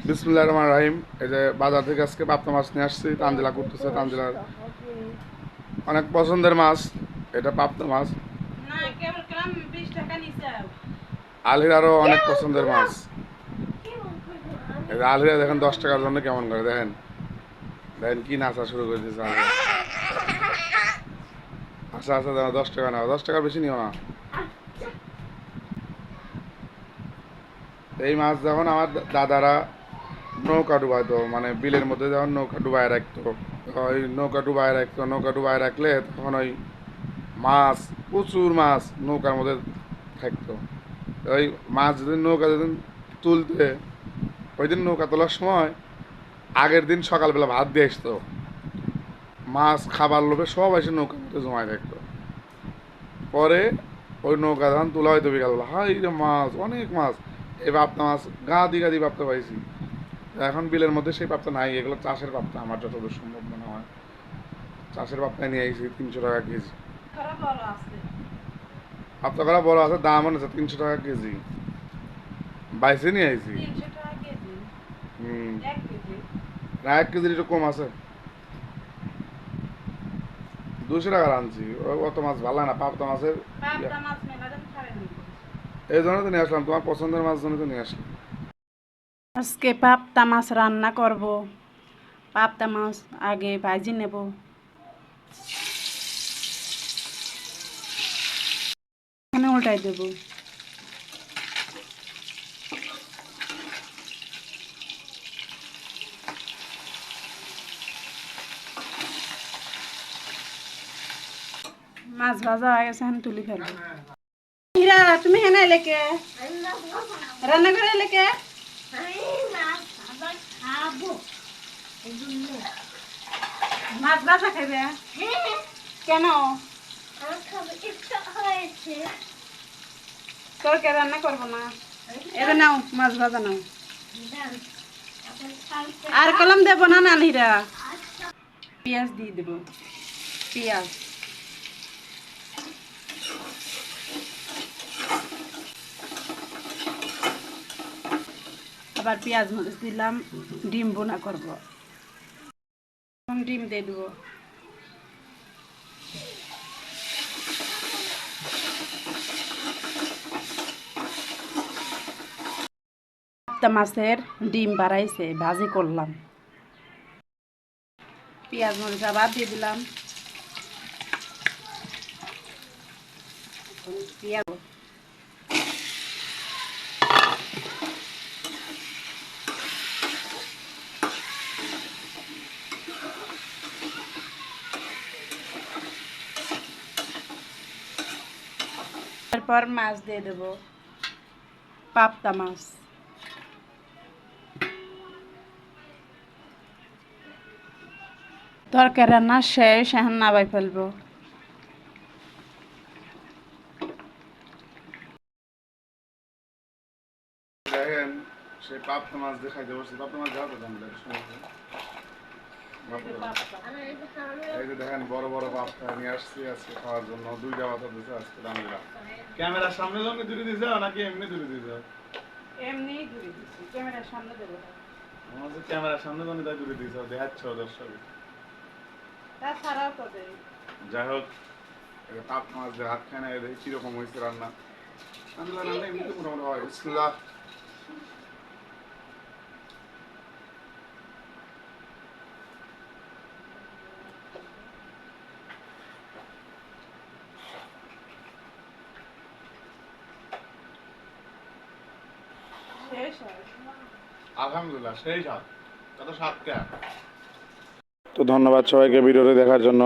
বিসমিল্লাহির রহমানির রহিম। এই যে বাজার থেকে আজকে পাবদা মাছ নিয়ে আসছি, তানজিলা করতেছে। তানজিলার অনেক পছন্দের মাছ, এটা পাবদা মাছ। আলহির আরও অনেক পছন্দের মাছ। এই যে আলহিরা দেখেন 10 টাকার জন্য কেমন করে, দেখেন দেখেন কি নাচা শুরু করে দিয়েছে আলহিরা। আচ্ছা আচ্ছা, দাও 10 টাকা নাও, 10 টাকার বেশি নিও না। এই মাছ যখন আমার দাদারা নৌকা ডুবাইতো, মানে বিলের মধ্যে যখন নৌকা ডুবাই রাখতো, ওই নৌকা ডুবাই রাখলে তখন ওই মাছ, প্রচুর মাছ নৌকার মধ্যে থাকতো। ওই মাছ যেদিন নৌকা যেদিন তুলতে, ওই দিন নৌকা তোলার সময় আগের দিন সকালবেলা ভাত দিয়ে আসতো, মাছ খাবার লোভে সব এসে নৌকার মধ্যে জমায় থাকতো। পরে ওই নৌকা যখন তোলা হয়তো বিকালবেলা, হাই রে মাছ, অনেক মাছ, এই পাবদা মাছ গাদি পাবদা পাইছি। এখন বিলের মধ্যে সেই পাবদা নাই, এগুলো চাষের পাবদা আমার যতদূর সম্ভব মনে হয়। চাষের পাবদা নিয়ে আইছি 300 টাকা কেজি। পাবদা করা বড় আছে, দাম আছে 300 টাকা কেজি। বাইসে নিয়ে আইছি। হুম, না 1 কেজির একটু কম আছে, 200 টাকার আনছি। অত মাছ ভালো না পাবদা মাছের। এই জন্য তো নিয়ে আসলাম, তোমার পছন্দের মাছ জন্য তো নিয়ে আসলাম। আজকে পাবদা মাছ রান্না করব। পাবদা মাছ আগে ভাজি নেব। এখানে উল্টাই দেব। মাছ ভাজা হয়ে গেছে, এখন তুলি ফেলবো। হীরা, তুমি হেনে এলে কে? রান্না করে এলে কে? মাছ ভাজা খাবে? কেন? তোর কে রান্না করবো না? এবার নাও, মাছ ভাজা নাও। আর কলম দেবো না নানিরা। পেঁয়াজ দিয়ে দেবো, পেঁয়াজ। আবার পেঁয়াজ মরিচ দিলাম, ডিম বোনা করব। ডিম দিয়ে দেবো। পাবদা মাছের ডিম বাড়াইছে, ভাজি করলাম। পেঁয়াজ মরিচ আবার দিয়ে দিলাম। পেঁয়াজ তারপর মাছ দিয়ে দেবো, পাবদা মাছ। তরকারি রান্না শেষ, এখন নামাই ফেলবো। দেখেন সেই পাবদা মাছ দেখাইতে বসছি, পাবদা মাছ যাও তো দাম দেয়। এই যে দেখেন বড় বড় পাবদা নিয়ে আসছি আজকে খাওয়ার জন্য, 2টা পাতা দিতে আজকে দামরা। ক্যামেরার সামনে জন্য দূরে দিয়েছ নাকি এমনি দূরে দিয়েছ? এমনি দূরে দিচ্ছি, ক্যামেরার সামনে দেবো। আমাদের ক্যামেরার সামনে জন্য তাই দূরে দিয়েছ, দেখাচ্ছ দর্শক। তাছাড়াও তো দেয়। যাই হোক, পাবদা মাছ দিয়ে হাত খায় না, এদের কিরকম হয়েছে রান্না। রান্না এমনিতে মোটামুটি হয়। বিসমিল্লাহ। শেষ হয়। আলহামদুলিল্লাহ, সেই স্বাদ। কত স্বাদ কে। তো ধন্যবাদ সবাইকে ভিডিওটি দেখার জন্য।